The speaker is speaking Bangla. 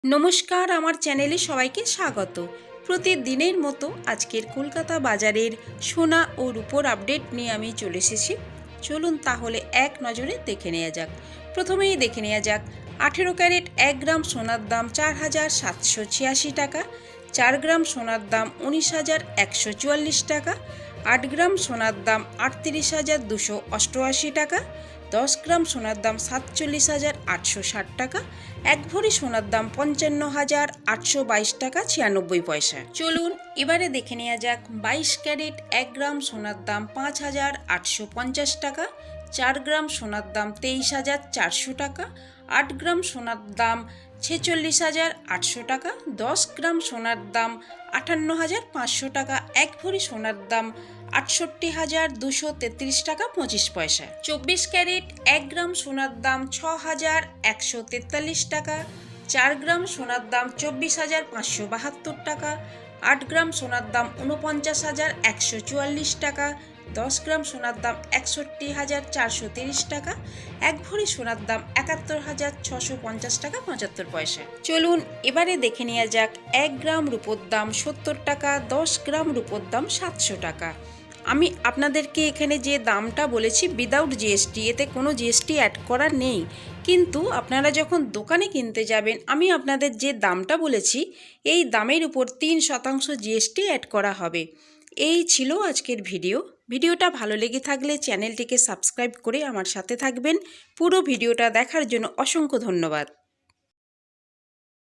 নমস্কার, আমার চ্যানেলে সবাইকে স্বাগত। প্রতিদিনের মতো আজকের কলকাতা বাজারের সোনা ও রূপোর আপডেট নিয়ে আমি চলে এসেছি। চলুন তাহলে এক নজরে দেখে নেওয়া যাক। প্রথমেই দেখে নেওয়া যাক 18 ক্যারেট 1 গ্রাম সোনার দাম 4,786 টাকা, 4 গ্রাম সোনার দাম 19,144 টাকা, 8 গ্রাম সোনার দাম 38,288 টাকা, 10 গ্রাম সোনার দাম 47,860 টাকা, 1 ভরি সোনার দাম 55,822 টাকা 96 পয়সা। চলুন এবারে দেখে নেওয়া যাক 22 ক্যারেট 1 গ্রাম সোনার দাম 5,850 টাকা, 4 গ্রাম সোনার দাম 23,400 টাকা, 8 গ্রাম সোনার দাম 46,800 টাকা, 10 গ্রাম সোনার দাম 58,500 টাকা, 1 ভরি সোনার দাম 68,233 টাকা 25 পয়সা। 24 ক্যারেট 1 গ্রাম সোনার দাম 6,143 টাকা, 4 গ্রাম সোনার দাম 24,572 টাকা, 8 গ্রাম সোনার দাম 49,144 টাকা, 10 গ্রাম সোনার দাম 61,430 টাকা, 1 ভরি সোনার দাম 71,650 টাকা 75 পয়সা। চলুন এবারে দেখে নেওয়া যাক 1 গ্রাম রূপোর দাম 70 টাকা, 10 গ্রাম রূপোর দাম 700 টাকা। আমি আপনাদেরকে এখানে যে দামটা বলেছি উইদাউট জিএসটি, এতে কোনো জিএসটি অ্যাড করা নেই, কিন্তু আপনারা যখন দোকানে কিনতে যাবেন আমি আপনাদের যে দামটা বলেছি এই দামের উপর 3% জিএসটি অ্যাড করা হবে। এই ছিল আজকের ভিডিওটা ভালো লেগে থাকলে চ্যানেলটিকে সাবস্ক্রাইব করে আমার সাথে থাকবেন। পুরো ভিডিওটা দেখার জন্য অসংখ্য ধন্যবাদ।